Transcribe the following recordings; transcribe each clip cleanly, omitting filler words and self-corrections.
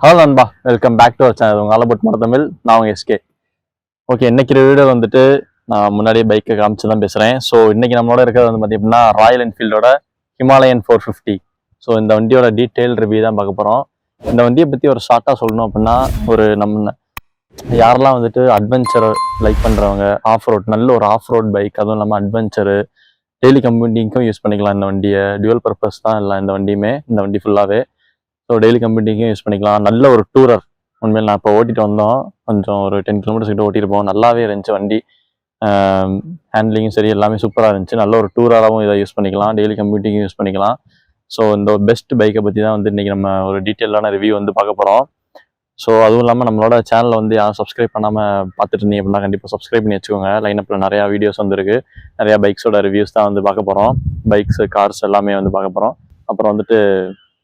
Hello நண்பா, welcome back to our channel. உங்கள் all about Tamil. நான் உங்கள் எஸ்கே. ஓகே, இன்னைக்கு வீடியோ வந்துட்டு நான் முன்னாடியே பைக்கை காமிச்சு தான் பேசுகிறேன். ஸோ இன்னைக்கு நம்மளோட இருக்கிறது வந்து பார்த்தீங்கன்னா ராயல் என்ஃபீல்டோட ஹிமாலயன் 450. ஸோ இந்த வண்டியோட டீட்டெயில் ரிவ்யூ தான் பார்க்க போகிறோம். இந்த வண்டியை பற்றி ஒரு ஷார்ட்டாக சொல்லணும் அப்படின்னா, நம்ம யாரெல்லாம் வந்துட்டு அட்வென்ச்சர் லைக் பண்ணுறவங்க, ஆஃப் ரோட், நல்ல ஒரு ஆஃப் ரோட் பைக், அதுவும் இல்லாமல் அட்வென்ச்சரு, டெய்லி கம்யூட்டிங்க்கும் யூஸ் பண்ணிக்கலாம். இந்த வண்டியை டியூவல் பர்பஸ் தான் இல்லை இந்த வண்டியுமே, இந்த வண்டி ஃபுல்லாகவே. ஸோ டெய்லி கம்யூட்டிங்கும் யூஸ் பண்ணிக்கலாம். நல்ல ஒரு டூரர். உண்மையில் நான் இப்போ ஓட்டிட்டு வந்தோம், கொஞ்சம் ஒரு 10 கிலோமீட்டர்ஸ் கிட்ட ஓட்டியிருப்போம். நல்லாவே இருந்துச்சு வண்டி. ஹேண்ட்லிங்கும் சரி, எல்லாமே சூப்பராக இருந்துச்சு. நல்ல ஒரு டூராகவும் இதை யூஸ் பண்ணிக்கலாம், டெய்லி கம்யூட்டிங்கும் யூஸ் பண்ணிக்கலாம். ஸோ இந்த பெஸ்ட் பைக்கை பற்றி தான் வந்து இன்றைக்கி நம்ம ஒரு டீட்டெயிலான ரிவ்யூ வந்து பார்க்க போகிறோம். ஸோ அதுவும் இல்லாமல் நம்மளோட சேனலில் வந்து யாரும் சப்ஸ்கிரைப் பண்ணாமல் பார்த்துட்டு இருந்தீங்க அப்படின்னா கண்டிப்பாக சப்ஸ்கிரைப் பண்ணி வச்சுக்கோங்க. லைனப்பில் நிறையா வீடியோஸ் வந்துருக்கு. நிறையா பைக்ஸோட ரிவ்யூஸ் தான் வந்து பார்க்க போகிறோம். பைக்ஸு, கார்ஸ் எல்லாமே வந்து பார்க்க போகிறோம். அப்புறம் வந்துட்டு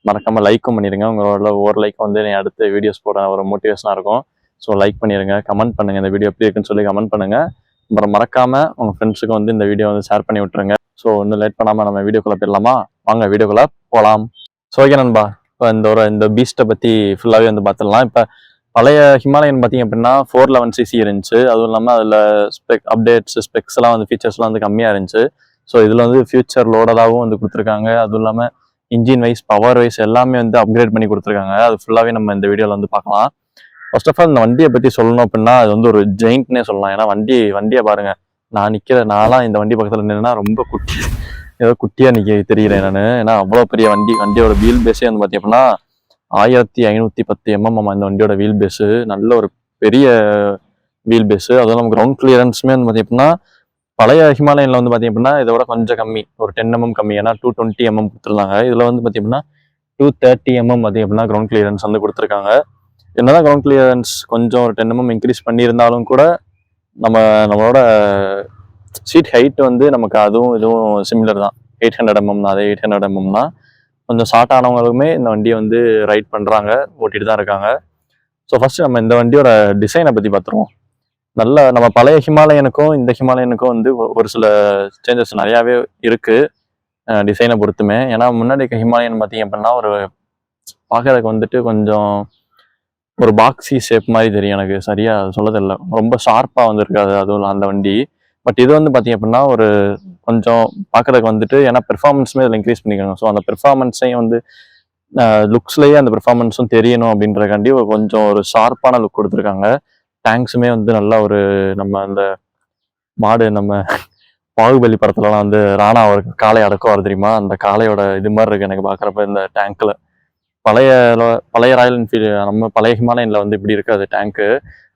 மறக்காமல் லைக்கும் பண்ணிடுங்க. உங்களோட ஒவ்வொரு லைக்கும் வந்து நான் அடுத்த வீடியோஸ் போட ஒரு மோட்டிவேஷனாக இருக்கும். ஸோ லைக் பண்ணிடுங்க, கமெண்ட் பண்ணுங்கள், இந்த வீடியோ எப்படி இருக்குன்னு சொல்லி கமெண்ட் பண்ணுங்கள். அப்புறம் மறக்காமல் உங்கள் ஃப்ரெண்ட்ஸுக்கு வந்து இந்த வீடியோ வந்து ஷேர் பண்ணி விட்டுருங்க. ஸோ இன்னும் லேட் பண்ணாமல் நம்ம வீடியோக்குள்ளே போயிடலாமா? வாங்க வீடியோக்குள்ளே போகலாம். ஸோ ஓகே நண்பா, இப்போ இந்த பீஸ்ட்டை பற்றி ஃபுல்லாகவே வந்து பார்த்துடலாம். இப்போ பழைய ஹிமாலயன் பார்த்தீங்க அப்படின்னா 411cc இருந்துச்சு. அதுவும் இல்லாமல் அதில் அப்டேட்ஸ், ஸ்பெக்ஸ்லாம் வந்து ஃபீச்சர்ஸ்லாம் வந்து கம்மியாக இருந்துச்சு. ஸோ இதில் வந்து ஃபியூச்சர் லோடடாகவும் வந்து கொடுத்துருக்காங்க. அதுவும் இல்லாமல் இன்ஜின் வைஸ், பவர் வைஸ் எல்லாமே வந்து அப்கிரேட் பண்ணி கொடுத்துருக்காங்க. அது ஃபுல்லாகவே நம்ம இந்த வீடியோவில் வந்து பார்க்கலாம். ஃபர்ஸ்ட் ஆஃப் ஆல் இந்த வண்டியை பற்றி சொல்லணும் அப்படின்னா அது வந்து ஒரு ஜெயிண்ட்னே சொல்லலாம். ஏன்னா வண்டியை பாருங்கள், நான்லாம் இந்த வண்டி பக்கத்தில் நின்னா ரொம்ப ஏதோ குட்டியாக தெரிகிறேன் நான். ஏன்னா அவ்வளோ பெரிய வண்டியோட வீல் பேஸே வந்து பார்த்தீங்க அப்படின்னா 1510 mm இந்த வண்டியோட வீல் பேஸு. நல்ல ஒரு பெரிய வீல் பேஸு. அதுவும் நம்ம கிரவுண்ட் கிளியரன்ஸுமே வந்து பார்த்தீங்க அப்படின்னா பழைய ஹிமாலயனில் வந்து பார்த்தீங்க அப்படின்னா இதை விட கொஞ்சம் கம்மி, ஒரு 10 mm கம்மி. ஏன்னா 220 mm கொடுத்துருந்தாங்க. இதில் வந்து பார்த்தீங்க அப்படின்னா 230 mm பார்த்தீங்க அப்படின்னா கிரவுண்ட் கிளியரன்ஸ் வந்து கொடுத்துருக்காங்க. என்னதான் கிரவுண்ட் கிளியரன்ஸ் கொஞ்சம் ஒரு 10 mm இன்க்ரீஸ் பண்ணியிருந்தாலும் கூட நம்மளோட சீட் ஹைட் வந்து நமக்கு இதுவும் சிமிலர் தான். 800 mm தான். அதே 800 mm தான். கொஞ்சம் ஷார்ட் ஆனவங்களுமே இந்த வண்டியை வந்து ரைட் பண்ணுறாங்க, ஓட்டிட்டு தான் இருக்காங்க. ஸோ ஃபர்ஸ்ட் நம்ம இந்த வண்டியோட டிசைனை பற்றி பார்த்துருவோம். நம்ம பழைய ஹிமாலயனுக்கும் இந்த ஹிமாலயனுக்கும் வந்து ஒரு சில சேஞ்சஸ் நிறையாவே இருக்குது டிசைனை பொறுத்துமே. ஏன்னா முன்னாடி ஹிமாலயன் பார்த்தீங்க அப்படின்னா ஒரு பார்க்கறதுக்கு வந்துட்டு கொஞ்சம் ஒரு பாக்ஸி ஷேப் மாதிரி தெரியும். எனக்கு சரியாக சொல்ல தெரியல, ரொம்ப ஷார்ப்பாக வந்துருக்காது அதுவும் அந்த வண்டி. பட் இது வந்து பார்த்தீங்க அப்படின்னா ஒரு கொஞ்சம் பார்க்கறதுக்கு வந்துட்டு, ஏன்னா பெர்ஃபார்மன்ஸுமே இதில் இன்க்ரீஸ் பண்ணிக்கணும். ஸோ அந்த பெர்ஃபார்மன்ஸையும் வந்து லுக்ஸ்லேயே அந்த பெர்ஃபார்மன்ஸும் தெரியணும் அப்படின்றக்காண்டி கொஞ்சம் ஒரு ஷார்ப்பான லுக் கொடுத்துருக்காங்க. டேங்க்ஸுமே வந்து நல்லா ஒரு நம்ம பாகுபலி படத்துலலாம் வந்து ராணா அவருக்கு காளை அடக்குவார் தெரியுமா, அந்த காளையோட இது மாதிரி இருக்குது எனக்கு பார்க்குறப்ப இந்த டேங்க்கில். பழைய ராயல் என்ஃபீல்டு, நம்ம பழைய ஹிமாலயனில் வந்து இப்படி இருக்காது டேங்க்கு.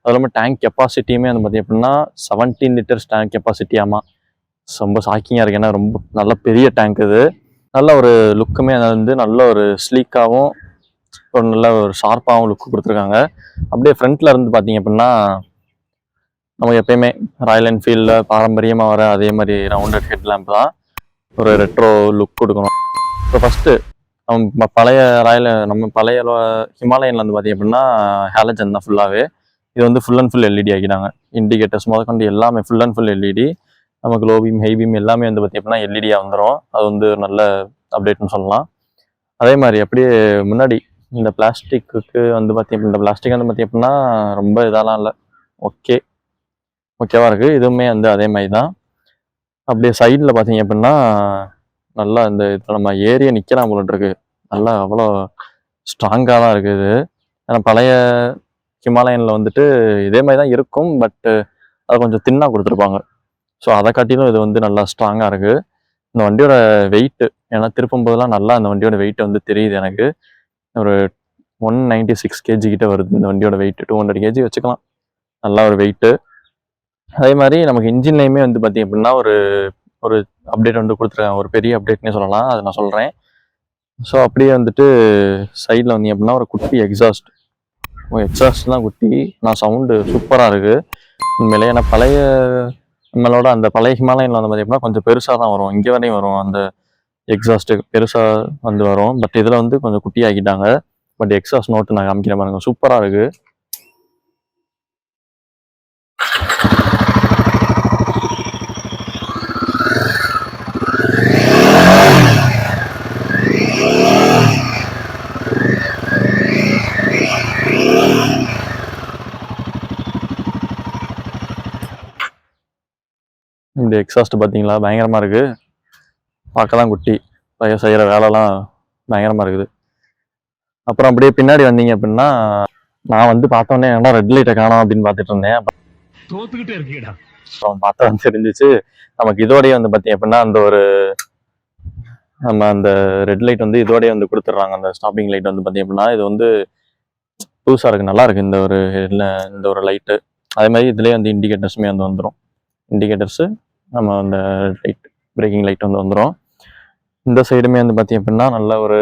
அது இல்லாமல் டேங்க் கெப்பாசிட்டியுமே வந்து பார்த்தீங்க அப்படின்னா 17 liters டேங்க் கெப்பாசிட்டியாமா. ரொம்ப ஷாக்கிங்காக இருக்குது. ஏன்னா ரொம்ப நல்ல பெரிய டேங்க் இது. நல்ல ஒரு லுக்குமே வந்து நல்ல ஒரு ஸ்லீக்காகவும் ஒரு நல்ல ஒரு ஷார்ப்பாகவும் லுக்கு கொடுத்துருக்காங்க. அப்படியே ஃப்ரண்ட்டில் இருந்து பார்த்தீங்க அப்படின்னா நமக்கு எப்பயுமே ராயல் என்ஃபீல்டில் பாரம்பரியமாக வர அதே மாதிரி ரவுண்டட் ஹெட் லேம்ப் தான். ஒரு ரெட்ரோ லுக் கொடுக்கணும். ஸோ ஃபஸ்ட்டு நம்ம பழைய ஹிமாலயனில் வந்து பார்த்தீங்க அப்படின்னா ஹேலஜன் தான் ஃபுல்லாகவே. இது வந்து ஃபுல் அண்ட் ஃபுல் எல்இடி ஆக்கிட்டாங்க. இண்டிகேட்டர்ஸ் முதற்கொண்டு எல்லாமே ஃபுல் அண்ட் ஃபுல் எல்இடி. நமக்கு லோ பீம், ஹை பீம் எல்லாமே வந்து பார்த்தீங்க அப்படின்னா எல்இடியாக வந்துடும். அது வந்து ஒரு நல்ல அப்டேட்னு சொல்லலாம். அதே மாதிரி அப்படியே முன்னாடி இந்த பிளாஸ்டிக்கு வந்து பார்த்தீங்க, இந்த பிளாஸ்டிக் வந்து பார்த்தீங்க அப்படின்னா ரொம்ப இதெல்லாம் இல்லை, ஓகேவா இருக்குது. இதுவுமே வந்து அதே மாதிரி தான். அப்படியே சைடில் பார்த்தீங்க அப்படின்னா நல்லா இந்த இதில் நம்ம ஏரியா நிற்கலாம் போல இருக்கு. நல்லா அவ்வளோ ஸ்ட்ராங்காக தான் இருக்குது இது. ஏன்னா பழைய ஹிமாலயனில் வந்துட்டு இதே மாதிரி தான் இருக்கும், பட்டு அதை கொஞ்சம் தின்னாக கொடுத்துருப்பாங்க. ஸோ அதை காட்டிலும் இது வந்து நல்லா ஸ்ட்ராங்காக இருக்குது. இந்த வண்டியோட வெயிட்டு, ஏன்னா திருப்பும் போதெல்லாம் நல்லா இந்த வண்டியோட வெயிட் வந்து தெரியுது எனக்கு. ஒரு 196 kg கிட்ட வருது இந்த வண்டியோட வெயிட். 200 kg வச்சுக்கலாம், நல்லா ஒரு வெயிட்டு. அதே மாதிரி நமக்கு இன்ஜின்லேயுமே வந்து பார்த்தீங்க அப்படின்னா ஒரு அப்டேட் வந்து கொடுத்துருக்காங்க, ஒரு பெரிய அப்டேட்னே சொல்லலாம். அதை நான் சொல்கிறேன். ஸோ அப்படியே வந்துட்டு சைடில் வந்தீங்க அப்படின்னா ஒரு குட்டி எக்ஸாஸ்ட் தான் குட்டி. நான் சவுண்டு சூப்பராக இருக்குது உண்மையிலே. ஏன்னா நம்மளோட அந்த பழைய ஹிமாலயனில் வந்து பார்த்தீங்கன்னா கொஞ்சம் பெருசாக தான் வரும், இங்கே வரையும் வரும் அந்த எக்ஸாஸ்ட்டு பெருசாக வந்து வரும். பட் இதில் வந்து கொஞ்சம் குட்டி ஆக்கிட்டாங்க. பட் எக்ஸாஸ்ட் நோட்டு நான் காமிக்கிறேன் பாருங்க, சூப்பராக இருக்குது. இப்படி எக்ஸாஸ்ட் பார்த்தீங்களா, பயங்கரமாக இருக்குது. பார்க்க தான் குட்டி, பையன் செய்கிற வேலைலாம் பயங்கரமாக இருக்குது. அப்புறம் அப்படியே பின்னாடி வந்தீங்க அப்படின்னா, நான் வந்து பார்த்தோன்னே ஏன்னா ரெட் லைட்டை காணோம் அப்படின்னு பார்த்துட்டு இருந்தேன். தோத்துக்கிட்டே இருக்கீடா. அப்புறம் பார்த்தா வந்து தெரிஞ்சிச்சு நமக்கு இதோடய வந்து பார்த்தீங்க அப்படின்னா அந்த ஒரு நம்ம அந்த ரெட் லைட் வந்து இதோடய வந்து கொடுத்துட்றாங்க. அந்த ஸ்டாப்பிங் லைட் வந்து பார்த்தீங்க அப்படின்னா இது வந்து புதுசாக இருக்குது, நல்லா இருக்குது இந்த ஒரு லைட்டு. அதே மாதிரி இதுலேயே வந்து இண்டிகேட்டர்ஸுமே வந்து வந்துடும். இண்டிகேட்டர்ஸு நம்ம அந்த லைட் பிரேக்கிங் லைட் வந்து வந்துடும். இந்த சைடுமே வந்து பார்த்தீங்க அப்படின்னா நல்ல ஒரு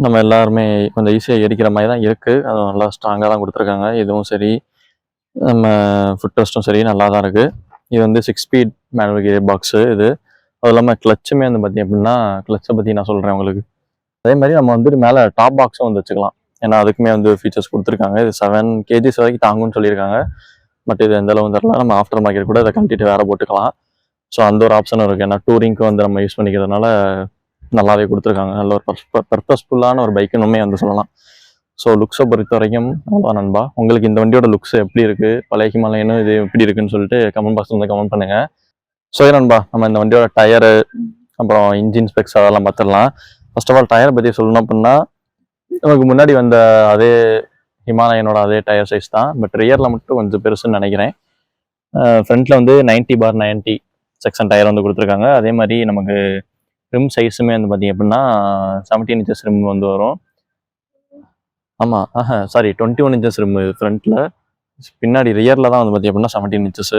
நம்ம எல்லாருமே கொஞ்சம் ஈஸியாக எரிக்கிற மாதிரி தான் இருக்குது. அது நல்லா ஸ்ட்ராங்காக தான் கொடுத்துருக்காங்க. இதுவும் சரி, நம்ம ஃபுட் ரெஸ்ட்டும் சரி நல்லா தான் இருக்குது. இது வந்து 6 ஸ்பீட் மேனுவல் கியர் பாக்ஸு இது. அது இல்லாமல் கிளச்சுமே வந்து பார்த்தீங்க அப்படின்னா, கிளச்சை பற்றி நான் சொல்கிறேன் உங்களுக்கு. அதே மாதிரி நம்ம வந்துட்டு மேலே டாப் பாக்ஸும் வந்து வச்சுக்கலாம். ஏன்னா அதுக்குமே வந்து ஃபீச்சர்ஸ் கொடுத்துருக்காங்க. இது 7 kg வரைக்கும் தாங்கும்னு சொல்லியிருக்காங்க. பட் இது எந்த அளவு தெரியல. நம்ம ஆஃப்டர் மார்க்கெட் கூட இதை கழட்டிட்டு வேறு போட்டுக்கலாம். ஸோ அந்த ஒரு ஆப்ஷனும் இருக்குது. ஏன்னா டூரிங்க்கு வந்து நம்ம யூஸ் பண்ணிக்கிறதுனால நல்லாவே கொடுத்துருக்காங்க. நல்ல ஒரு பர்பஸ்ஃபுல்லான ஒரு பைக்குன்னுமே வந்து சொல்லலாம். ஸோ லுக்ஸை பொறுத்த வரைக்கும் நல்லா நண்பா. உங்களுக்கு இந்த வண்டியோட லுக்ஸ் எப்படி இருக்குது, பழைய ஹிமாலயனும் இது எப்படி இருக்குன்னு சொல்லிட்டு கமெண்ட் பாக்ஸில் வந்து கமெண்ட் பண்ணுங்கள். ஸோ நண்பா, நம்ம இந்த வண்டியோட டயரு அப்புறம் இன்ஜின் ஸ்பெக்ஸ் அதெல்லாம் பார்த்துடலாம். ஃபர்ஸ்ட் ஆஃப் ஆல் டயரை பற்றி சொல்லணும் அப்படின்னா, நமக்கு முன்னாடி வந்த அதே ஹிமாலயனோட அதே டயர் சைஸ் தான். பட் ரியரில் மட்டும் கொஞ்சம் பெருசுன்னு நினைக்கிறேன். ஃப்ரண்ட்டில் வந்து 90/90 செக்ஷன் டயர் வந்து கொடுத்துருக்காங்க. அதே மாதிரி நமக்கு ரிம் சைஸுமே வந்து பார்த்தீங்க அப்படின்னா 17 inches ரிம் வந்து வரும். ஆமாம், 21 inches ரிம் ஃப்ரண்ட்டில். பின்னாடி ரியரில் தான் வந்து பார்த்தீங்க அப்படின்னா 17 inches.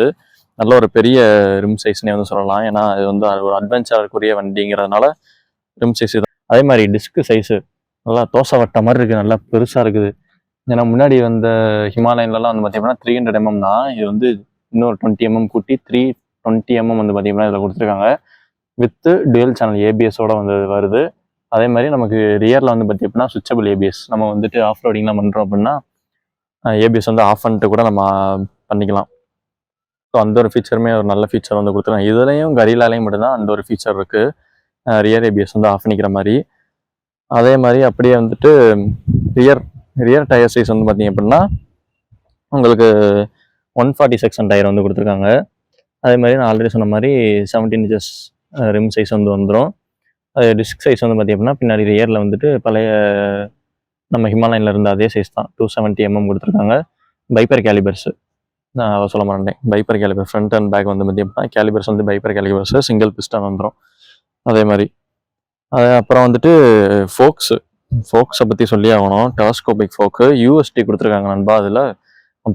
நல்ல ஒரு பெரிய ரிம் சைஸ்னே வந்து சொல்லலாம். ஏன்னா இது வந்து ஒரு அட்வென்ச்சருக்குரிய வண்டிங்கிறதுனால ரிம் சைஸ் தான். அதே மாதிரி டிஸ்க்கு சைஸு நல்லா தோசை வட்ட மாதிரி இருக்குது, நல்லா பெருசாக இருக்குது. ஏன்னா முன்னாடி வந்த ஹிமாலயன்லாம் வந்து பார்த்தீங்கன்னா 300 mm தான். இது வந்து இன்னொரு 20 mm கூட்டி 320 mm வந்து பார்த்தீங்கன்னா இதில் கொடுத்துருக்காங்க. வித்து டுவெல் சேனல் ஏபிஎஸோட வந்து வருது. அதே மாதிரி நமக்கு ரியரில் வந்து பார்த்தி அப்படின்னா சுவிட்சபிள் ஏபிஎஸ். நம்ம வந்துட்டு ஆஃப் ரோடிங்லாம் பண்ணுறோம் அப்படின்னா ஏபிஎஸ் வந்து ஆஃப் பண்ணிட்டு கூட நம்ம பண்ணிக்கலாம். ஸோ அந்த ஒரு ஃபீச்சருமே ஒரு நல்ல ஃபீச்சர் வந்து கொடுத்துருக்காங்க. இதுலேயும் கரிலாலையும் மட்டும்தான் அந்த ஒரு ஃபீச்சர் இருக்குது, ரியர் ஏபிஎஸ் வந்து ஆஃப் பண்ணிக்கிற மாதிரி. அதே மாதிரி அப்படியே வந்துட்டு ரியர் டயர் சைஸ் வந்து பார்த்திங்க அப்படின்னா உங்களுக்கு 140 செக்ஷன் டயர் வந்து கொடுத்துருக்காங்க. அதே மாதிரி நான் ஆல்ரெடி சொன்ன மாதிரி 17 inches ரிம் சைஸ் வந்து வந்துடும். அது டிஸ்க் சைஸ் வந்து பார்த்திங்க அப்படின்னா பின்னாடி ரியரில் வந்துட்டு பழைய நம்ம ஹிமாலயனில் இருந்த அதே சைஸ் தான், 270 mm கொடுத்துருக்காங்க. பைப்பர் கேலிபர்ஸு நான் சொல்ல மாட்டேன். பைப்பர் கேலிபர் ஃப்ரண்ட் அண்ட் பேக் வந்து பார்த்திங்க அப்படின்னா கேலிபர்ஸ் வந்து பைப்பர் கேலிபர்ஸு சிங்கிள் பிஸ்டன் வந்துடும். அதே மாதிரி அப்புறம் வந்துட்டு ஃபோக்ஸை பற்றி சொல்லி ஆகணும். டெலஸ்கோபிக் ஃபோக்கு யூஎஸ்டி கொடுத்துருக்காங்க நண்பா. அதில்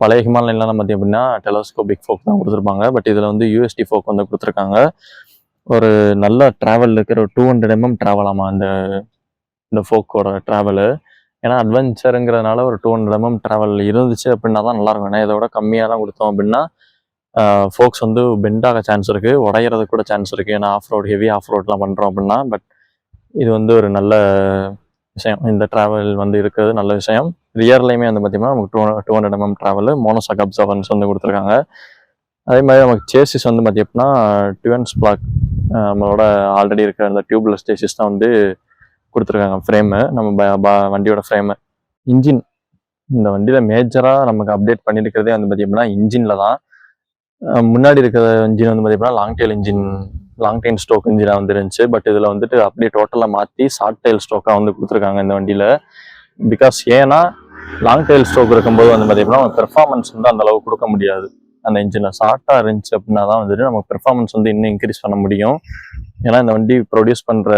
பழைய ஹிமாலயன்லாம் பார்த்திங்க அப்படின்னா டெலஸ்கோபிக் ஃபோக் தான் கொடுத்துருப்பாங்க. பட் இதில் வந்து யூஎஸ்டி ஃபோக் வந்து கொடுத்துருக்காங்க. ஒரு நல்ல ட்ராவல் இருக்கிற ஒரு 200 mm ட்ராவல் ஆமாம் இந்த ஃபோக்கோட ட்ராவலு. ஏன்னா அட்வென்ச்சருங்கிறதுனால ஒரு 200 mm ட்ராவல் இருந்துச்சு அப்படின்னா தான் நல்லாயிருக்கும். ஏன்னா இதை விட கம்மியாக தான் கொடுத்தோம் அப்படின்னா ஃபோக்ஸ் வந்து பெண்டாக சான்ஸ் இருக்குது, உடையிறதுக்கு கூட சான்ஸ் இருக்குது. ஏன்னா ஹெவி ஆஃப் ரோட்லாம் பண்ணுறோம் அப்படின்னா. பட் இது வந்து ஒரு நல்ல விஷயம், இந்த ட்ராவல் வந்து இருக்கிறது நல்ல விஷயம். ரியர்லையுமே வந்து பார்த்திங்கன்னா நமக்கு 200 mm ட்ராவலு மோனோசாக் அப்சர்வன்ஸ் வந்து கொடுத்துருக்காங்க. அதே மாதிரி நமக்கு சேசிஸ் வந்து பார்த்திங்க அப்படின்னா டுவென்ஸ் பிளாக் நம்மளோட ஆல்ரெடி இருக்கிற அந்த டியூப்லெஸ் சேசிஸ் தான் வந்து கொடுத்துருக்காங்க. ஃப்ரேமு நம்ம வண்டியோட ஃப்ரேமு. இன்ஜின் இந்த வண்டியில் மேஜராக நமக்கு அப்டேட் பண்ணியிருக்கிறதே வந்து பார்த்திங்க அப்படின்னா இன்ஜினில் தான். முன்னாடி இருக்கிற இன்ஜின் வந்து பார்த்திங்க அப்படின்னா லாங் டைல் ஸ்டோக் இன்ஜினாக வந்து இருந்துச்சு. பட் இதில் வந்துட்டு அப்படியே டோட்டலாக மாற்றி ஷார்ட் டைல் ஸ்டோக்காக வந்து கொடுத்துருக்காங்க இந்த வண்டியில். பிகாஸ் ஏன்னா லாங் டைல் ஸ்டோக் இருக்கும்போது வந்து பார்த்திங்க அப்படின்னா பெர்ஃபார்மன்ஸ் வந்து அந்த அளவுக்கு கொடுக்க முடியாது. அந்த இன்ஜினில் ஷார்ட்டாக இருந்துச்சு அப்படின்னா தான் வந்துட்டு நமக்கு பெர்ஃபார்மன்ஸ் வந்து இன்னும் இன்க்ரீஸ் பண்ண முடியும். ஏன்னா இந்த வண்டி ப்ரொடியூஸ் பண்ணுற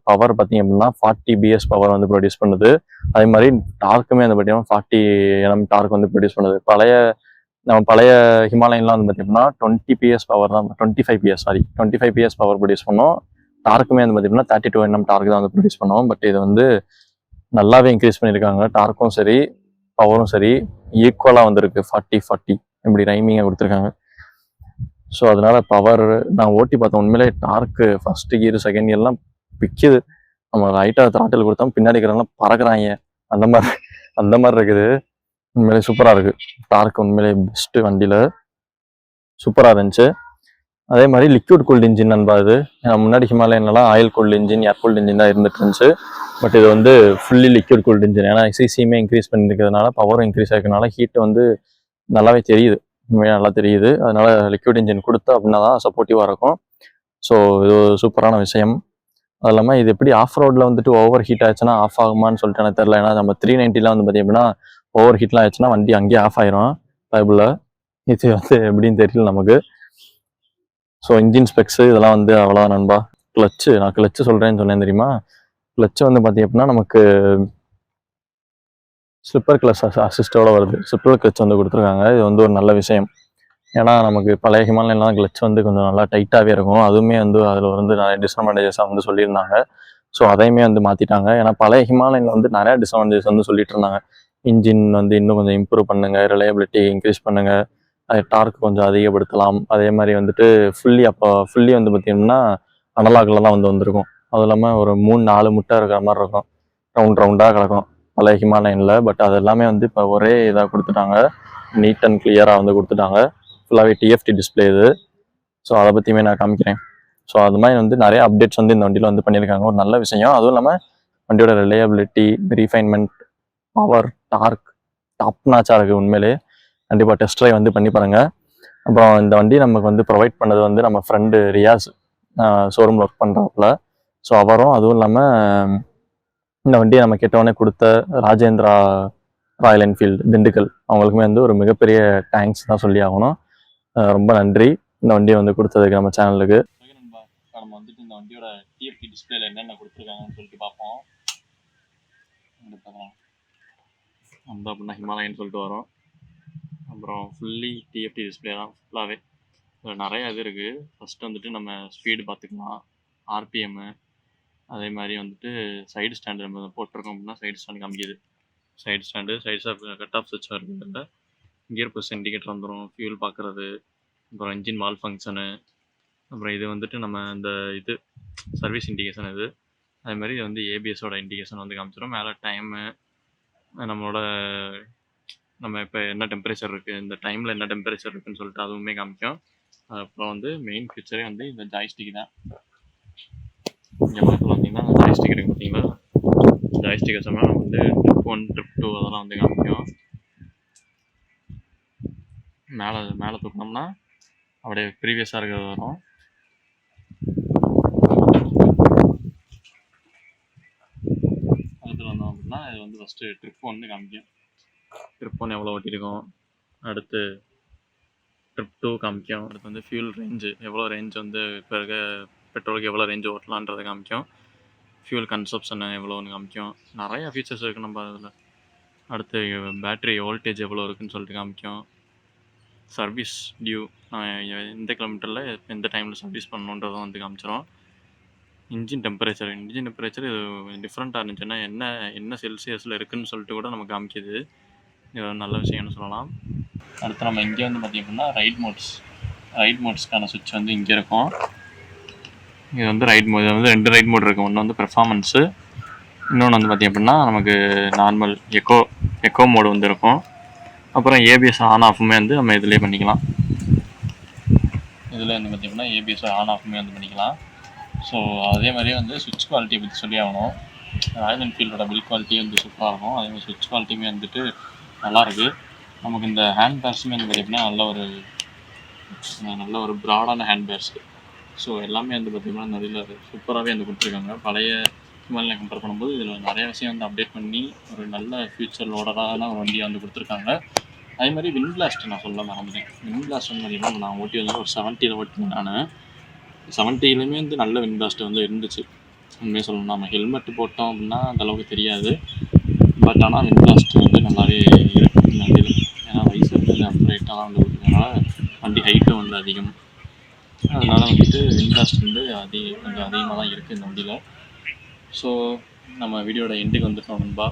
பவர் பார்த்திங்க அப்படின்னா 40 BS பவர் வந்து ப்ரொடியூஸ் பண்ணுது. அதே மாதிரி டார்க்குமே வந்து பார்த்திங்கன்னா 40 NM டார்க் வந்து ப்ரொடியூஸ் பண்ணுது. பழைய ஹிமாலயன்லாம் வந்து பார்த்திங்கன்னா 20 PS பவர் தான், 25 PS பவர் ப்ரொடியூஸ் பண்ணோம். டார்க்குமே வந்து பார்த்திங்கன்னா 32 NM டார்க் தான் வந்து ப்ரொடியூஸ் பண்ணோம். பட் இது வந்து நல்லாவே இன்க்ரீஸ் பண்ணியிருக்காங்க. டார்க்கும் சரி பவரும் சரி ஈக்குவலாக வந்துருக்கு. 40 இப்படி ரைமிங்காக கொடுத்துருக்காங்க. ஸோ அதனால பவர் நான் ஓட்டி பார்த்தேன். உண்மையிலே டார்க்கு ஃபஸ்ட்டு கியர் செகண்ட் கியர்லாம் பிக்குது. நம்ம ரைட்டாக த்ராட்டில் கொடுத்தோம், பின்னாடி இருக்கிறவங்களாம் பறக்குறாங்க. அந்த மாதிரி இருக்குது. உண்மையிலே சூப்பராக இருக்குது. டார்க் உண்மையிலே பெஸ்ட்டு வண்டியில் சூப்பராக இருந்துச்சு. அதே மாதிரி லிக்விட் கூல்டு இன்ஜின் நண்பா இது. ஏன்னா முன்னாடி ஹிமாலயன்லாம் oil cooled engine, air cooled engine தான் இருந்துட்டு இருந்துச்சு. பட் இது வந்து ஃபுல்லி லிக்விட் கூல்டு இன்ஜின். ஏன்னா சிசியுமே இன்க்ரீஸ் பண்ணியிருக்கிறதுனால பவரும் இன்க்ரீஸ் ஆகிருக்கனால ஹீட்டு வந்து நல்லாவே தெரியுது. உண்மையாக நல்லா தெரியுது. அதனால லிக்விட் இன்ஜின் கொடுத்தா அப்படின்னா தான் சப்போர்ட்டிவாக இருக்கும். ஸோ இது ஒரு சூப்பரான விஷயம். அது இல்லாமல் இது எப்படி ஆஃப் ரோடில் வந்துட்டு ஓவர் ஹீட் ஆச்சுன்னா ஆஃப் ஆகுமான்னு சொல்லிட்டு எனக்கு தெரியல. ஏன்னா நம்ம 390 வந்து பார்த்தீங்கன்னா ஓவர் ஹீட்லாம் ஆச்சுன்னா வண்டி அங்கேயே ஆஃப் ஆயிரும் பைபிளில். இது வந்து எப்படின்னு தெரியல நமக்கு. ஸோ இன்ஜின் ஸ்பெக்ஸு இதெல்லாம் வந்து அவ்வளோதான் நண்பா. நான் கிளச்சு சொல்கிறேன்னு சொன்னேன் தெரியுமா. கிளச்சு வந்து பார்த்தீங்க அப்படின்னா நமக்கு ஸ்லிப்பர் கிளச் அசிஸ்டோட வருது. ஸ்லிப்பர் கிளச் வந்து கொடுத்துருக்காங்க. இது வந்து ஒரு நல்ல விஷயம். ஏன்னா நமக்கு பழைய ஹிமாலயன்லாம் கிளச் வந்து கொஞ்சம் நல்லா டைட்டாகவே இருக்கும். அதுவுமே வந்து அதில் வந்து நிறைய டிஸ்அட்வான்டேஜஸாக வந்து சொல்லியிருந்தாங்க. ஸோ அதையுமே வந்து மாற்றிட்டாங்க. ஏன்னா பழைய ஹிமாலயனில் வந்து நிறையா டிஸ்அட்வான்டேஜஸ் வந்து சொல்லிட்டு இருந்தாங்க. இன்ஜின் வந்து இன்னும் கொஞ்சம் இம்ப்ரூவ் பண்ணுங்கள், ரிலையபிலிட்டி இன்க்ரீஸ் பண்ணுங்கள், அது டார்க் கொஞ்சம் அதிகப்படுத்தலாம். அதே மாதிரி வந்துட்டு ஃபுல்லி வந்து பார்த்திங்கன்னா அனலாகில் தான் வந்து வந்திருக்கும். அதுவும் இல்லாமல் ஒரு 3-4 முட்டை இருக்கிற மாதிரி இருக்கும். ரவுண்டாக கிடக்கும் பழைய ஹிமாலயனில். பட் அது எல்லாமே வந்து இப்போ ஒரே இதாக கொடுத்துட்டாங்க. நீட் அண்ட் கிளியராக வந்து கொடுத்துட்டாங்க. ஃபுல்லாகவே டிஎஃப்டி டிஸ்பிளே இது. ஸோ அதை பற்றியுமே நான் காமிக்கிறேன். ஸோ அது மாதிரி வந்து நிறைய அப்டேட்ஸ் வந்து இந்த வண்டியில் வந்து பண்ணியிருக்காங்க. ஒரு நல்ல விஷயம். அதுவும் இல்லாமல் வண்டியோட reliability, refinement, power, torque top நாச்சாக இருக்குது. உண்மையிலே கண்டிப்பாக டெஸ்ட் ட்ரைவ் வந்து பண்ணி பாருங்கள். அப்புறம் இந்த வண்டி நமக்கு வந்து ப்ரொவைட் பண்ணது வந்து நம்ம ஃப்ரெண்டு ரியாஸ், ஷோரூமில் ஒர்க் பண்ணுறாப்புல. ஸோ அவரும், அதுவும் இல்லாமல் இந்த வண்டியை நம்ம கேட்டவொடனே கொடுத்த ராஜேந்திரா ராயல் என்ஃபீல்டு திண்டுக்கல், அவங்களுக்குமே வந்து ஒரு மிகப்பெரிய தேங்க்ஸ் தான் சொல்லி ஆகணும். ரொம்ப நன்றி இந்த வண்டியை வந்து கொடுத்ததுக்கு நம்ம சேனலுக்கு. நம்ம வந்துட்டு இந்த வண்டியோட டிஎஃப்டி டிஸ்பிளேல என்னென்ன கொடுத்துருக்காங்கன்னு சொல்லிட்டு பார்ப்போம். அந்த அப்படின்னா ஹிமாலயன் சொல்லிட்டு வரும். அப்புறம் ஃபுல்லி டிஎஃப்டி டிஸ்பிளே தான் ஃபுல்லாகவே. இதில் நிறையா இது இருக்குது. ஃபஸ்ட்டு வந்துட்டு நம்ம ஸ்பீடு பார்த்துக்கலாம், ஆர்பிஎம்மு, அதே மாதிரி வந்துட்டு சைடு ஸ்டாண்டு நம்ம போட்டிருக்கோம் அப்படின்னா சைடு ஸ்டாண்டு காமிக்குது. Side stand, sides off cut off சுவிட்ச் இருக்குது. கியர் புஷ் இண்டிகேட்டர் வந்துடும், ஃபியூல் பார்க்குறது, அப்புறம் இன்ஜின் வால் ஃபங்க்ஷனு, அப்புறம் இது வந்துட்டு நம்ம இந்த இது சர்வீஸ் இண்டிகேஷன் இது. அதே மாதிரி இது வந்து ஏபிஎஸோட இண்டிகேஷன் வந்து காமிச்சிடும். மேலே டைமு, நம்ம இப்போ என்ன டெம்பரேச்சர் இருக்குது, இந்த டைமில் என்ன டெம்பரேச்சர் இருக்குதுன்னு சொல்லிட்டு அதுவுமே காமிக்கும். அப்புறம் வந்து மெயின் ஃபீச்சரே வந்து இந்த ஜாய்ஸ்டிக் தான். இங்கே பக்கத்தில் வந்தீங்கன்னா ஜாய்ஸ்டிக் இருக்குது பார்த்தீங்களா. ஜாய்ஸ்டிக் வச்சோம்னா நம்ம வந்து ட்ரிப் 1 ட்ரிப் 2 அதெல்லாம் வந்து காமிக்கும். மேலே தூக்கினோம்னா அப்படியே ப்ரீவியஸாக இருக்கிறது வரும். பக்கத்தில் வந்தோம் அப்படின்னா இது வந்து ஃபஸ்ட்டு ட்ரிப் 1 காமிக்கும். ட்ரிப் 1 எவ்வளோ ஓட்டியிருக்கோம், அடுத்து ட்ரிப் 2 காமிக்கும், அடுத்து வந்து ஃபியூல் ரேஞ்சு, எவ்வளோ ரேஞ்ச் வந்து இப்போ இருக்க பெட்ரோலுக்கு எவ்வளோ ரேஞ்சு ஓட்டலான்றதை காமிக்கும். ஃபியூல் கன்சப்ஷனை எவ்வளோன்னு காமிக்கும். நிறையா ஃபீச்சர்ஸ் இருக்குது நம்ம அதில். அடுத்து பேட்ரி வோல்டேஜ் எவ்வளோ இருக்குதுன்னு சொல்லிட்டு காமிக்கும். சர்வீஸ் டியூ, எந்த கிலோமீட்டரில் எந்த டைமில் சர்வீஸ் பண்ணணுன்றதும் வந்து காமிச்சிடும். இன்ஜின் டெம்பரேச்சர் இது டிஃப்ரெண்ட்டாக இருந்துச்சுன்னா என்ன செல்சியஸில் இருக்குதுன்னு சொல்லிட்டு கூட நமக்கு காமிக்கிது. இது ஒரு நல்ல விஷயம்னு சொல்லலாம். அடுத்து நம்ம இங்கே வந்து பார்த்திங்கன்னா ரைட் மோட்ஸ்க்கான சுவிட்ச் வந்து இங்கே இருக்கும். இது வந்து இது வந்து 2 ரைட் மோட் இருக்கும். ஒன்று வந்து பெர்ஃபார்மன்ஸு, இன்னொன்று வந்து பார்த்திங்க அப்படின்னா நமக்கு நார்மல் எக்கோ மோடு வந்து இருக்கும். அப்புறம் ஏபிஎஸ் ஆன் ஆஃபுமே வந்து நம்ம இதிலே பண்ணிக்கலாம். இதில் வந்து பார்த்திங்கன்னா ஏபிஎஸ் ஆன் ஆஃபுமே வந்து பண்ணிக்கலாம். ஸோ அதே மாதிரியே வந்து சுவிட்ச் குவாலிட்டியை பற்றி சொல்லி ஆகணும். ராயல் என்ஃபீல்டோட பில்ட் குவாலிட்டி வந்து சூப்பராக இருக்கும். அதே மாதிரி சுவிட்ச் குவாலிட்டியுமே வந்துட்டு நல்லாயிருக்கு. நமக்கு இந்த ஹேண்ட் பேர்ஸுமே வந்து பார்த்திங்கன்னா நல்ல ஒரு ப்ராடான ஹேண்ட் பேர்ஸ். ஸோ எல்லாமே வந்து பார்த்திங்கன்னா நிறைய சூப்பராகவே வந்து கொடுத்துருக்காங்க. பழைய ஹிமாலயனை கம்பேர் பண்ணும்போது இதில் நிறைய விஷயம் வந்து அப்டேட் பண்ணி ஒரு நல்ல ஃபியூச்சர் லோடரான ஒரு வண்டியை வந்து கொடுத்துருக்காங்க. அதே மாதிரி விண்ட் பிளாஸ்ட் நான் சொல்ல மறந்துட்டேன். விண்ட் பிளாஸ்ட் வந்து பார்த்திங்கன்னா நான் ஓட்டி வந்து ஒரு 70 ஓட்டினேன். நான் 70லேயுமே வந்து நல்ல விண்ட் பிளாஸ்ட் வந்து இருந்துச்சு. உண்மையாக சொல்லணும், நம்ம ஹெல்மெட் போட்டோம் அப்படின்னா அந்தளவுக்கு தெரியாது. பட் ஆனால் விண்ட் பிளாஸ்ட் வந்து நல்லாவே இருக்குது இந்த வண்டியில். ஏன்னா வயசு வந்து அப்ரேட்டாக தான் வந்து கொடுத்ததுனால வண்டி ஹைட்டும் வந்து அதிகம். அதனால் வந்துட்டு விண்ட் பிளாஸ்ட் வந்து கொஞ்சம் அதிகமாக தான் இருக்குது இந்த வண்டியில். ஸோ நம்ம வீடியோட எண்டுக்கு வந்துட்டோம் நண்பா.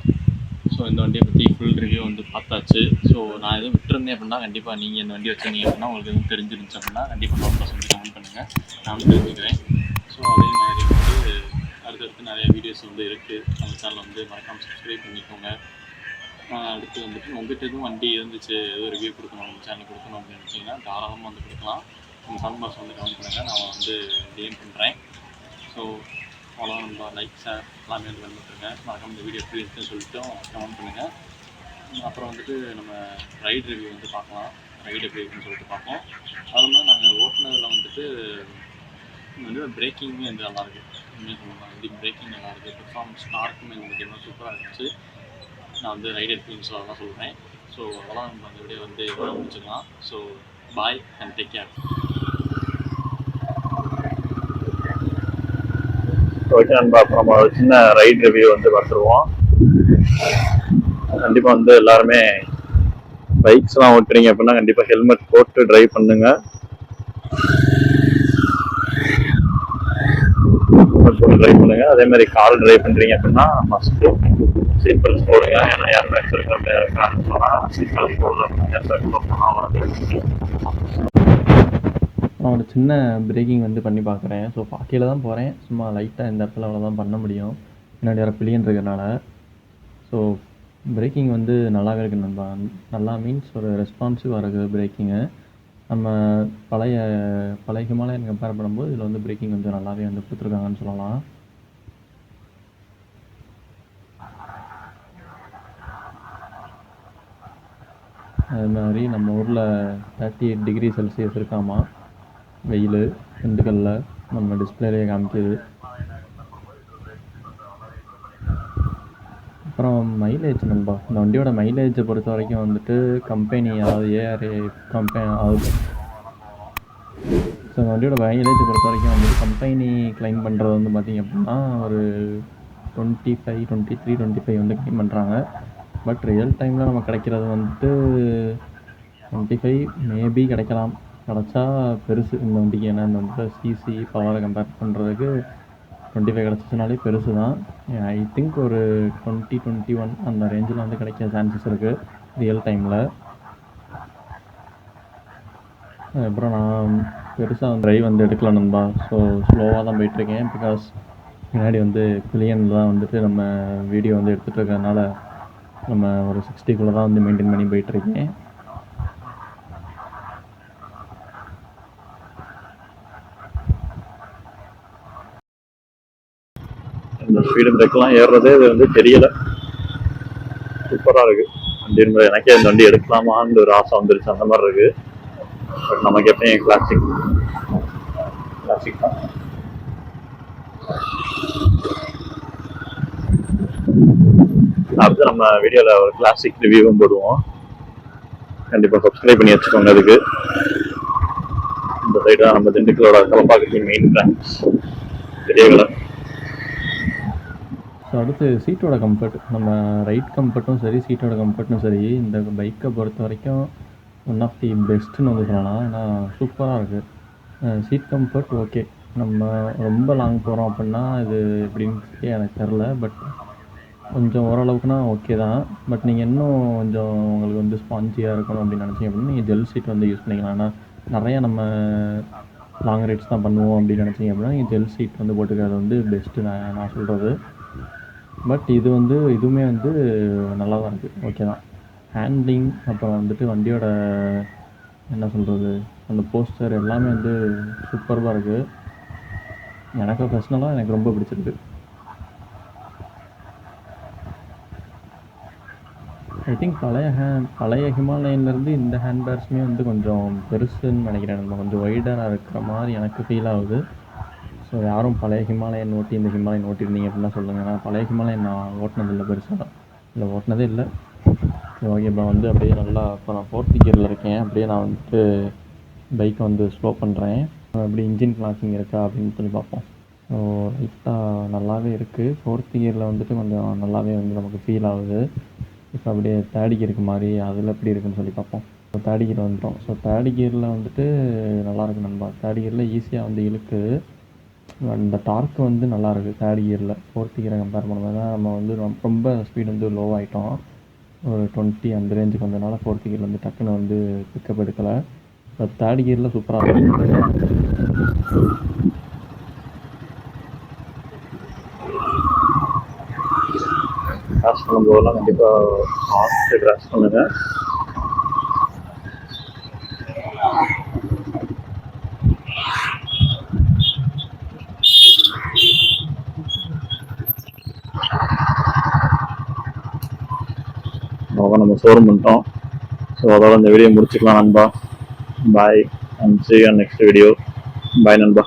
ஸோ இந்த வண்டியை பற்றி ஃபுல் ரிவ்யூ வந்து பார்த்தாச்சு. ஸோ நான் எதுவும் விட்டுருந்தேன் அப்படின்னா கண்டிப்பாக நீங்கள் இந்த வண்டி வச்சுருந்தீங்க அப்படின்னா உங்களுக்கு எதுவும் தெரிஞ்சிருந்துச்சு அப்படின்னா கண்டிப்பாக நோட் சொல்லி கமெண்ட் பண்ணுங்கள், நானும் தெரிஞ்சுக்கிறேன். ஸோ அதே மாதிரி வந்து அடுத்தடுத்து நிறைய வீடியோஸ் வந்து இருக்குது. நம்ம சேனலை வந்து மறக்காமல் சப்ஸ்கிரைப் பண்ணிக்கோங்க. அடுத்து வந்துட்டு உங்கள்கிட்ட எதுவும் வண்டி இருந்துச்சு, எதுவும் ரிவ்யூ கொடுக்கணும், நம்ம சேனல் கொடுக்கணும் அப்படின்னு நினச்சிங்கன்னா தாராளமாக வந்து கொடுக்கலாம். நம்ம கமெண்ட் பாக்ஸ் வந்து கமெண்ட் பண்ணுங்கள், நான் வந்து டிஎம் பண்ணுறேன். ஸோ அவ்வளோ நம்ம லைக் ஷேர் எல்லாமே வந்து பண்ணிட்டுருங்க. மறக்காம இந்த வீடியோ எப்படி இருக்குன்னு சொல்லிட்டு கமெண்ட் பண்ணுங்கள். அப்புறம் வந்துட்டு நம்ம ரைட் ரிவ்யூ வந்து பார்க்கலாம். ரைடு எப்படி இருக்குன்னு சொல்லிட்டு பார்ப்போம். அது மாதிரி நாங்கள் ஓட்டுனதில் வந்துட்டு பிரேக்கிங்குமே வந்து நல்லாயிருக்கு. உண்மையாக சொல்லலாம் வந்து பிரேக்கிங் நல்லாயிருக்கு. பெர்ஃபார்மன்ஸ் டார்க்குமே வந்துட்டு இன்னும் சூப்பராக இருந்துச்சு. நான் வந்து ரைடு எக்ஸ்பீரியன்ஸில் அதெல்லாம் சொல்கிறேன். ஸோ அதெல்லாம் நம்ம அந்த வீடியோ வந்து முடிச்சுக்கலாம். So bye and take care. Okay நண்பா, அப்போ நம்ம ஒரு சின்ன ரைட் ரிவ்யூ வந்து பார்த்துருவோம். கண்டிப்பாக வந்து எல்லாருமே பைக்ஸ்லாம் ஓட்டுறீங்க அப்படின்னா கண்டிப்பாக ஹெல்மெட் போட்டு ட்ரைவ் பண்ணுங்க. போட்டு ட்ரைவ் பண்ணுங்க. அதே மாதிரி கார் ட்ரைவ் பண்ணுறீங்க அப்படின்னா மஸ்ட்டு சீட் பெல்ட் போடுங்க. ஏன்னா ஏர் பேக்ஸ் இருக்கிற சொன்னால் சீட் பெல்ட் போடலாம். ஏர் பேக் போடலாம். நான் ஒரு சின்ன பிரேக்கிங் வந்து பண்ணி பார்க்குறேன். ஸோ பாக்கியில் தான் போகிறேன். சும்மா லைட்டாக இந்த இடத்துல அவ்வளோதான் பண்ண முடியும், பின்னாடி வர பில்லியன் இருக்கிறனால. ஸோ பிரேக்கிங் வந்து நல்லாவே இருக்குது நண்பா. நல்லா மீன்ஸ் ஒரு ரெஸ்பான்சிவாக இருக்குது பிரேக்கிங்கு. நம்ம பழைய ஹிமாலயன் கம்பேர் பண்ணும்போது இதில் வந்து பிரேக்கிங் கொஞ்சம் நல்லாவே வந்து கொடுத்துருக்காங்கன்னு சொல்லலாம். அது மாதிரி நம்ம ஊரில் 38 டிகிரி செல்சியஸ் இருக்காமா வெயில் திண்டுக்கல்ல, நம்ம டிஸ்பிளேலேயே காமிக்குது. அப்புறம் மைலேஜ் நண்பா, இந்த வண்டியோட மைலேஜை பொறுத்த வரைக்கும் வந்துட்டு கம்பெனி, அதாவது ஏஆர்ஏ கம்பெனி, அதாவது ஸோ இந்த வண்டியோட மைலேஜை பொறுத்த வரைக்கும் வந்துட்டு கம்பெனி கிளைம் பண்ணுறது வந்து பார்த்திங்க அப்படின்னா ஒரு 25, 23, 25 வந்து கிளைம் பண்ணுறாங்க. பட் ரியல் டைமில் நம்ம கிடைக்கிறது வந்துட்டு 25 மேபி கிடைக்கலாம். கிடச்சா பெருசு இந்த வண்டிக்கு. ஏன்னா இந்த வண்டியில் சிசி பவரை கம்பேர் பண்ணுறதுக்கு 25 கிடச்சிச்சினாலே பெருசு தான். ஐ திங்க் ஒரு 20, 21 அந்த ரேஞ்சில் வந்து கிடைக்க சான்சஸ் இருக்குது ரியல் டைமில். அப்புறம் நான் பெருசாக வந்து ட்ரைவ் வந்து எடுக்கல நண்பா. ஸோ ஸ்லோவாக தான் போயிட்டுருக்கேன். பிகாஸ் முன்னாடி வந்து பில்லியனில் தான் வந்துட்டு நம்ம வீடியோ வந்து எடுத்துகிட்டு இருக்கிறதுனால நம்ம ஒரு 60குள்ளே தான் வந்து மெயின்டைன் பண்ணி போயிட்டுருக்கேன். இந்த ஸ்பீடு பிரேக்லாம் ஏறுறதே இது வந்து தெரியலை. சூப்பராக இருக்குது வண்டி. எனக்கே இந்த வண்டி எடுக்கலாமான்னு ஒரு ஆசை வந்துருச்சு, அந்த மாதிரி இருக்குது. பட் நமக்கு எப்பயும் கிளாசிக் தான். அடுத்து நம்ம வீடியோவில் ஒரு கிளாசிக் ரிவ்யூவும் போடுவோம். கண்டிப்பாக சப்ஸ்கிரைப் பண்ணி வச்சுக்கோங்க. அதுக்கு இந்த சைடு தான் நம்ம திண்டுக்கலோட கலப்பாக்கட்டி மெயின் பிரான்ச், பெரியகலை. ஸோ அடுத்து சீட்டோட கம்ஃபர்ட், நம்ம ரைட் கம்ஃபர்ட்டும் சரி சீட்டோட கம்ஃபர்ட்டும் சரி இந்த பைக்கை பொறுத்த வரைக்கும் ஒன் ஆஃப் தி பெஸ்ட்டுன்னு வந்து சொல்லலாம். ஏன்னா சூப்பராக இருக்குது. Seat comfort okay. நம்ம ரொம்ப லாங் போகிறோம் அப்படின்னா இது எப்படின்னு எனக்கு தெரில. பட் கொஞ்சம் ஓரளவுக்குனா ஓகே தான். பட் நீங்கள் இன்னும் கொஞ்சம் உங்களுக்கு வந்து ஸ்பான்ஜியாக இருக்கணும் அப்படின்னு நினச்சிங்க அப்படின்னா நீங்கள் ஜெல் சீட் வந்து யூஸ் பண்ணிக்கலாம். ஏன்னா நிறையா நம்ம லாங் ரைட்ஸ் தான் பண்ணுவோம் அப்படின்னு நினச்சிங்க அப்படின்னா நீங்கள் ஜெல் சீட் வந்து போட்டுக்கிறது வந்து பெஸ்ட்டு நான் சொல்கிறது. பட் இது வந்து இதுவுமே வந்து நல்லா தான் இருக்குது, ஓகே தான். ஹேண்ட்லிங் அப்புறம் வந்துட்டு வண்டியோட என்ன சொல்கிறது அந்த போஸ்டர் எல்லாமே வந்து சூப்பராக இருக்குது. எனக்கு பர்சனலாக எனக்கு ரொம்ப பிடிச்சிருக்கு. ஐ திங்க் பழைய ஹிமாலயன்லேருந்து இந்த ஹேண்ட்பேர்ஸுமே வந்து கொஞ்சம் பெருசுன்னு நினைக்கிறேன். நம்ம கொஞ்சம் வைடராக இருக்கிற மாதிரி எனக்கு ஃபீல் ஆகுது. ஸோ யாரும் பழைய ஹிமாலயன் ஓட்டி இந்த ஹிமாலயன் ஓட்டியிருந்தீங்க அப்படின்னா சொல்லுங்கள். நான் பழைய ஹிமாலயன் நான் ஓட்டினதில்லை, பெருசாக இல்லை ஓட்டினதே இல்லை. ஓகே, இப்போ வந்து அப்படியே நல்லா இப்போ நான் 4th கியரில் இருக்கேன். அப்படியே நான் வந்துட்டு பைக்கை வந்து ஸ்லோ பண்ணுறேன். அப்படி இன்ஜின் கிளாக்கிங் இருக்கா அப்படின்னு சொல்லி பார்ப்போம். ஸோ லைட்டாக நல்லாவே இருக்குது. 4th கியரில் வந்துட்டு கொஞ்சம் நல்லாவே வந்து நமக்கு ஃபீல் ஆகுது. இப்போ அப்படியே 3rd கியருக்கு மாதிரி அதில் எப்படி இருக்குன்னு சொல்லி பார்ப்போம். ஸோ 3rd கியர் வந்துட்டோம். ஸோ 3rd கியரில் வந்துட்டு நல்லாயிருக்கு நண்பா. 3rd கியரில் ஈஸியாக வந்து இழுக்குது. அந்த டார்க்கு வந்து நல்லாயிருக்கு 3rd கியரில் 4th கியரை கம்பேர் பண்ணும்போது தான் நம்ம வந்து ரொம்ப ஸ்பீட் வந்து லோ ஆகிட்டோம். ஒரு 20 அந்த ரேஞ்சுக்கு வந்ததுனால 4th கியரில் வந்து டக்குன்னு வந்து பிக்கப் எடுக்கலை. இப்போ 3rd கியரில் சூப்பராக இருக்கும். கிராஸ் பண்ணும்போதெல்லாம் கண்டிப்பாக ஃபாஸ்ட்டு கிராஸ் பண்ணுங்கள். நம்ம ஷோரூம் பண்ணிட்டோம். ஸோ அதோட இந்த வீடியோ முடிச்சுக்கலாம் நண்பா. Bye and see you on next video. Bye நண்பா.